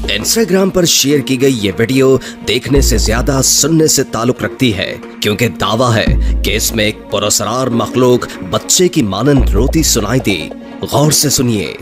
Instagram पर share की गई ये वीडियो देखने से ज्यादा सुनने से ताल्लुक रखती है, क्योंकि दावा है कि इसमें एक पुरस्कार मखलूक बच्चे की मानंद रोती सुनाई दी। गौर से सुनिए।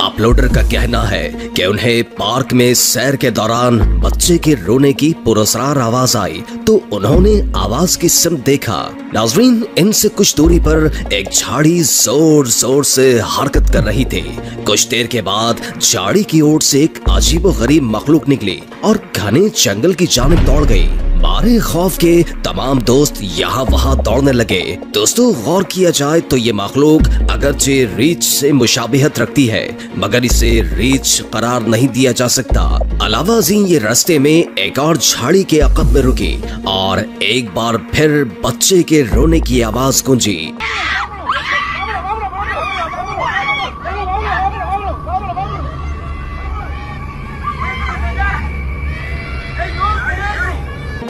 अपलोडर का कहना है कि उन्हें पार्क में सैर के दौरान बच्चे के रोने की पुरस्कार आवाज आई तो उन्होंने आवाज की सिमत देखा। नाज़रीन, इनसे कुछ दूरी पर एक झाड़ी जोर जोर से हरकत कर रही थी। कुछ देर के बाद झाड़ी की ओर से एक अजीबोगरीब मखलूक निकली और घने जंगल की जानिब दौड़ गई। मारे खौफ के तमाम दोस्त यहाँ वहाँ दौड़ने लगे। दोस्तों, गौर किया जाए तो ये मखलूक अगरचे रीछ से मुशाबिहत रखती है, मगर इसे रीछ करार नहीं दिया जा सकता। अलावा ये रास्ते में एक और झाड़ी के अकब में रुकी और एक बार फिर बच्चे के रोने की आवाज गूंजी।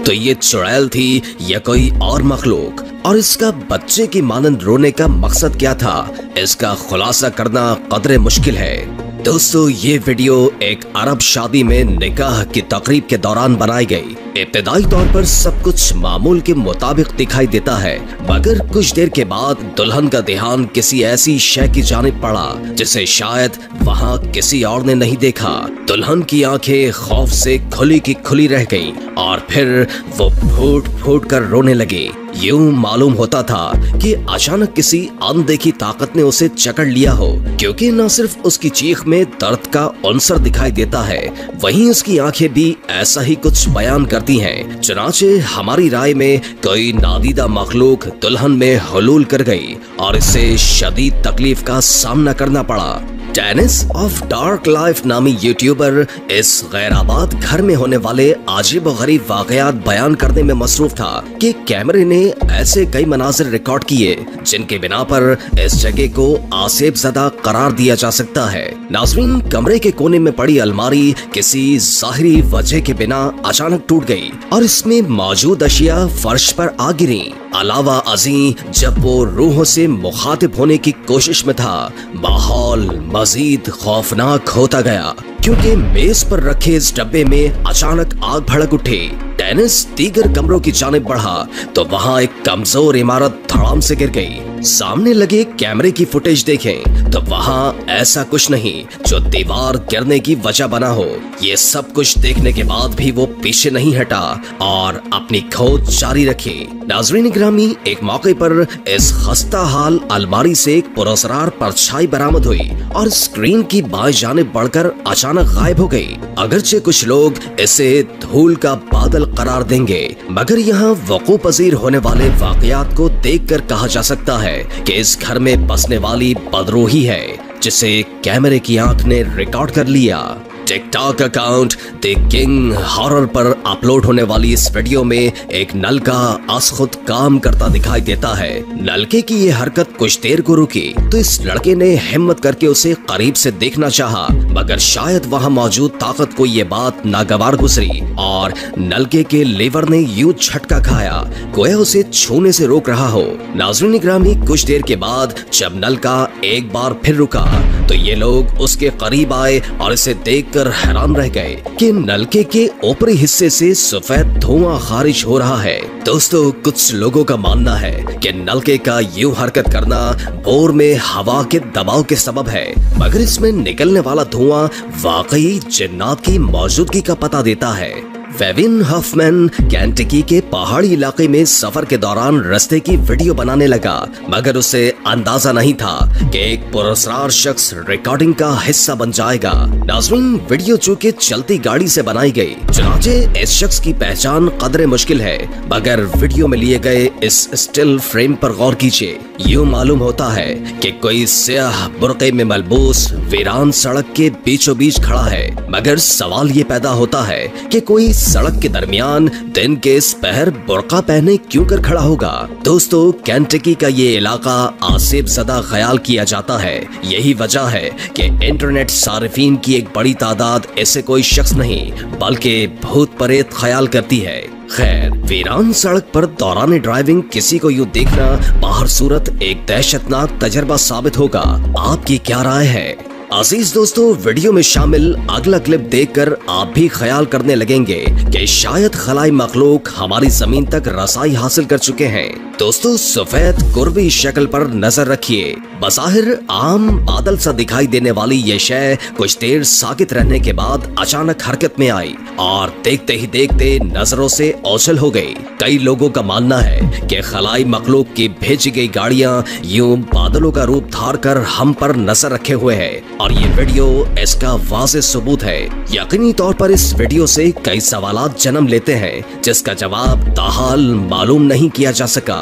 तो ये चुड़ैल थी या कोई और मखलूक, और इसका बच्चे की मानंद रोने का मकसद क्या था, इसका खुलासा करना कदरे मुश्किल है। दोस्तों, ये वीडियो एक अरब शादी में निकाह की तकरीब के दौरान बनाई गई। इब्तिदाई तौर पर सब कुछ मामूल के मुताबिक दिखाई देता है, मगर कुछ देर के बाद दुल्हन का ध्यान किसी ऐसी शय की जानिब पड़ा जिसे शायद वहाँ किसी और ने नहीं देखा। दुल्हन की आंखें खौफ से खुली की खुली रह गईं और फिर वो फूट फूट कर रोने लगी। यूं मालूम होता था कि अचानक किसी अनदेखी ताकत ने उसे जकड़ लिया हो, क्योंकि न सिर्फ उसकी चीख में दर्द का अंसर दिखाई देता है, वहीं उसकी आंखें भी ऐसा ही कुछ बयान करती हैं। चुनाचे हमारी राय में कोई नादीदा मखलूक दुल्हन में हुलूल कर गई और इसे शदीद तकलीफ का सामना करना पड़ा। डेनिस ऑफ डार्क लाइफ नामी यूट्यूबर इस गैराबाद घर में होने वाले अजीब व गरीब वाकयात बयान करने में मसरूफ था कि कैमरे ने ऐसे कई मनाजिर रिकॉर्ड किए जिनके बिना पर इस जगह को आसेब ज़दा करार दिया जा सकता है। नाज़रीन, कमरे के कोने में पड़ी अलमारी किसी जाहिरी वजह के बिना अचानक टूट गई और इसमें मौजूद अशिया फर्श पर आ गिरी। अलावा अजी जब वो रूहों से मुखातिब होने की कोशिश में था, माहौल मजीद खौफनाक होता गया, क्योंकि मेज पर रखे इस डब्बे में अचानक आग भड़क उठी। डेनिस दीगर कमरों की जानिब बढ़ा तो वहाँ एक कमजोर इमारत धड़ाम से गिर गई। सामने लगे कैमरे की फुटेज देखें तो वहाँ ऐसा कुछ नहीं जो दीवार गिरने की वजह बना हो। ये सब कुछ देखने के बाद भी वो पीछे नहीं हटा और अपनी खोज जारी रखी। नाज़रीन ग्रामी, एक मौके पर इस खस्ता हाल अलमारी से एक पुरस्कार परछाई बरामद हुई और स्क्रीन की बाएं जानिब बढ़कर अचानक गायब हो गई। अगरचे कुछ लोग इसे धूल का बादल करार देंगे, मगर यहाँ वक़ू पजीर होने वाले वाकयात को देखकर कहा जा सकता है कि इस घर में बसने वाली बदरूही है जिसे कैमरे की आंख ने रिकॉर्ड कर लिया। TikTok account the king horror पर अपलोड होने वाली इस वीडियो में एक नलका खुद काम करता दिखाई देता है। नलके की ये हरकत कुछ देर को रुकी तो इस लड़के ने हिम्मत करके उसे करीब से देखना चाहा, मगर शायद वहाँ मौजूद ताकत को ये बात नागवार गुजरी और नलके के लीवर ने यूं झटका खाया गोया उसे छूने से रोक रहा हो। नाज़रीन ग्रामी, कुछ देर के बाद जब नलका एक बार फिर रुका तो ये लोग उसके करीब आए और इसे देखकर हैरान रह गए कि नलके के ऊपरी हिस्से से सफेद धुआं खारिज हो रहा है। दोस्तों, कुछ लोगों का मानना है कि नलके का यूं हरकत करना बोर में हवा के दबाव के सबब है, मगर इसमें निकलने वाला धुआं वाकई जिन्नात की मौजूदगी का पता देता है। फेविन हॉफमैन केंटकी के पहाड़ी इलाके में सफर के दौरान रास्ते की वीडियो बनाने लगा, मगर उसे अंदाजा नहीं था कि एक पुरस्कार शख्स रिकॉर्डिंग का हिस्सा बन जाएगा। नाज़रीन, वीडियो चूंकि चलती गाड़ी से बनाई गई, चुनाचे इस शख्स की पहचान कदरे मुश्किल है, मगर वीडियो में लिए गए इस स्टिल फ्रेम पर गौर कीजिए। यूं मालूम होता है कि कोई स्याह बुर्के में मलबूस वीरान सड़क के बीचों बीच खड़ा है, मगर सवाल ये पैदा होता है कि कोई सड़क के दरमियान दिन के इस पहर बुर्का पहने क्यों कर खड़ा होगा? दोस्तों, केंटकी का ये इलाका आसिफ ज़दा ख्याल किया जाता है। यही वजह है कि इंटरनेट सारिफीन की एक बड़ी तादाद इसे कोई शख्स नहीं बल्कि भूत प्रेत ख्याल करती है। खैर, वीरान सड़क पर दौरान ड्राइविंग किसी को यूं देखना बाहर सूरत एक दहशतनाक तजर्बा साबित होगा। आपकी क्या राय है? अजीज दोस्तों, वीडियो में शामिल अगला क्लिप देखकर आप भी ख्याल करने लगेंगे कि शायद खलाई मखलूक हमारी जमीन तक रसाई हासिल कर चुके हैं। दोस्तों, सफेद कुर्बी शक्ल पर नजर रखिए। बज़ाहिर आम बादल सा दिखाई देने वाली ये शय कुछ देर साकित रहने के बाद अचानक हरकत में आई और देखते ही देखते नजरों से ओझल हो गई। कई लोगों का मानना है कि खलाई मखलूक की भेजी गई गाड़ियां यूं बादलों का रूप धार कर हम पर नजर रखे हुए है और ये वीडियो इसका वाज़ेह सबूत है। यकीनी तौर पर इस वीडियो से कई सवालात जन्म लेते हैं जिसका जवाब ताहाल मालूम नहीं किया जा सका।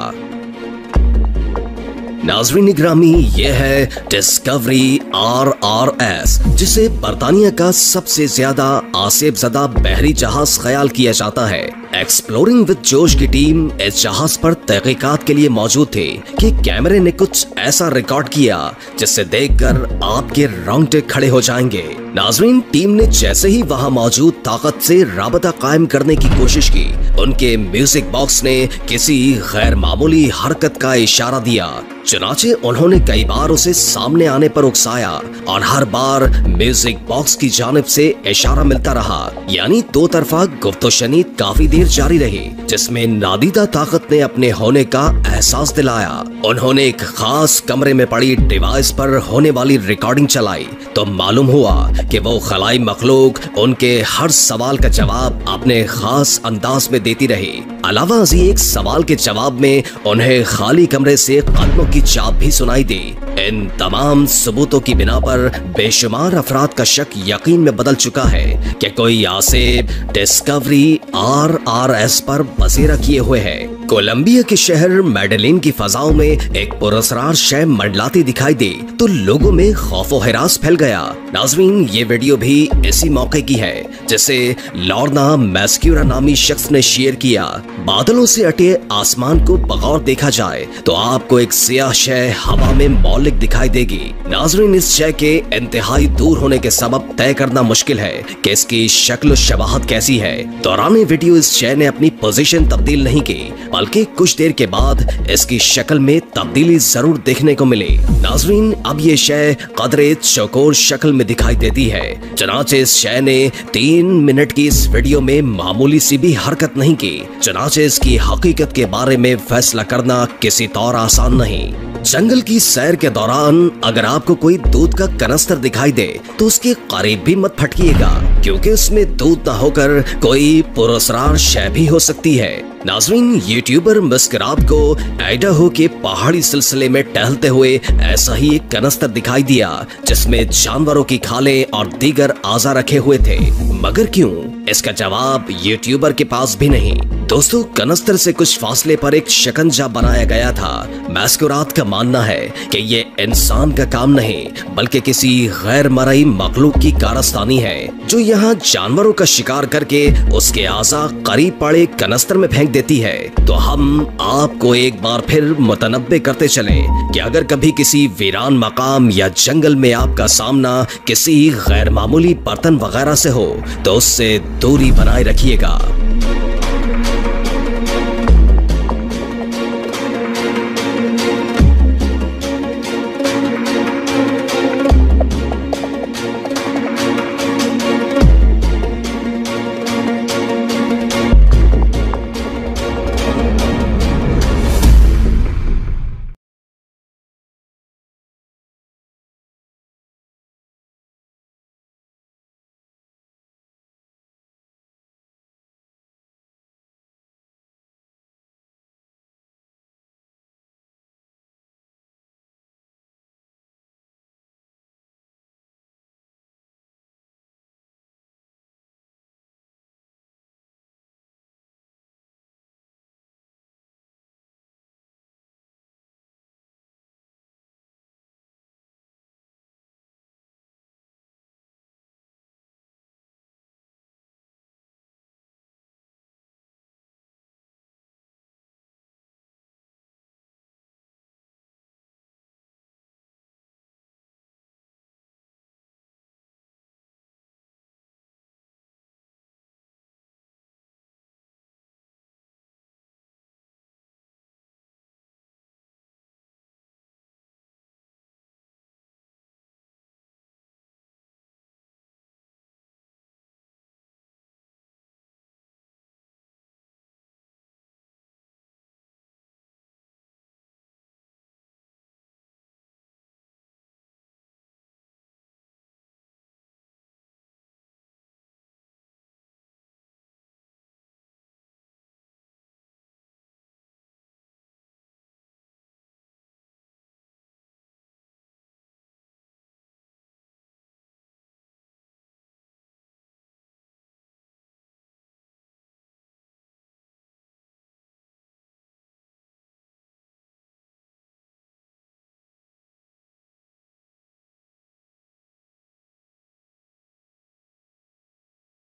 नाज़रीन ग्रामी, ये है डिस्कवरी RRS, जिसे बरतानिया का सबसे ज्यादा आसिफ ज़दा बहरी जहाज ख्याल किया जाता है। एक्सप्लोरिंग विद जोश की टीम इस जहाज पर तहकीकात के लिए मौजूद थी कि कैमरे ने कुछ ऐसा रिकॉर्ड किया जिससे देखकर आपके रोंगटे खड़े हो जाएंगे। नाज़रीन, टीम ने जैसे ही वहां मौजूद ताकत से राबता कायम करने की कोशिश की, उनके म्यूजिक बॉक्स ने किसी गैर मामूली हरकत का इशारा दिया। चुनाचे उन्होंने कई बार उसे सामने आने पर उकसाया और हर बार म्यूजिक बॉक्स की जानिब से इशारा मिलता रहा। यानी दो तरफा गुफ्तगू काफी देर जारी रही, जिसमें नादीदा ताकत ने अपने होने का एहसास दिलाया। उन्होंने एक खास कमरे में पड़ी डिवाइस पर होने वाली रिकॉर्डिंग चलाई तो मालूम हुआ कि वो खलाई मखलूक उनके हर सवाल का जवाब अपने खास अंदाज में देती रही। अलावा एक सवाल के जवाब में उन्हें खाली कमरे से कदमों की चाप भी सुनाई दी। इन तमाम सबूतों की बिना पर बेशुमार अफराद का शक यकीन में बदल चुका है कि कोई आसिफ डिस्कवरी RRS पर बसेरा किए हुए है। कोलंबिया के शहर मेडेलिन की फजाओं में एक पुरस्कार शय मंडलाती दिखाई दी तो लोगों में खौफो हिरास फैल गया। नाज़रीन, ये वीडियो भी इसी मौके की है जिसे लॉर्ना मैस्क्यूरा नामी शख्स ने शेयर किया। बादलों से अटे आसमान को बगौर देखा जाए तो आपको एक सियाह शय हवा में मौलिक दिखाई देगी। नाज़रीन, इस शय के इंतहाई दूर होने के सबब तय करना मुश्किल है कि इसकी शक्ल शबाहत कैसी है। दौरान वीडियो इस शय ने अपनी पोजीशन तब्दील नहीं की बल्कि कुछ देर के बाद इसकी शक्ल में तब्दीली जरूर देखने को मिली। नाज़रीन, अब ये शय कदरे चौकोर शक्ल में दिखाई देती है। चनाचे इस शय ने 3 मिनट की इस वीडियो में मामूली सी भी हरकत नहीं की। चनाचे इसकी हकीकत के बारे में फैसला करना किसी तौर आसान नहीं। जंगल की सैर के दौरान अगर आपको कोई दूध का कनस्तर दिखाई दे तो उसके करीब भी मत फटकिएगा, क्योंकि उसमें दूध न होकर कोई पुरस्कार शय भी हो सकती है। नाज़रीन, यूट्यूबर मस्करात को आइडाहो के पहाड़ी सिलसिले में टहलते हुए ऐसा ही एक कनस्तर दिखाई दिया जिसमें जानवरों की खालें और दीगर आज़ा रखे हुए थे, मगर क्यों? इसका जवाब यूट्यूबर के पास भी नहीं। दोस्तों, कनस्तर से कुछ फासले पर एक शिकंजा बनाया गया था। मस्करात का मानना है कि ये इंसान का काम नहीं बल्कि किसी गैर मरई मखलूक की कारस्तानी है जो यहाँ जानवरों का शिकार करके उसके आज़ा करीब पड़े कनस्तर में फेंक देती है। तो हम आपको एक बार फिर मुतनब्बे करते चले कि अगर कभी किसी वीरान मकाम या जंगल में आपका सामना किसी गैर मामूली बर्तन वगैरह से हो तो उससे दूरी बनाए रखिएगा।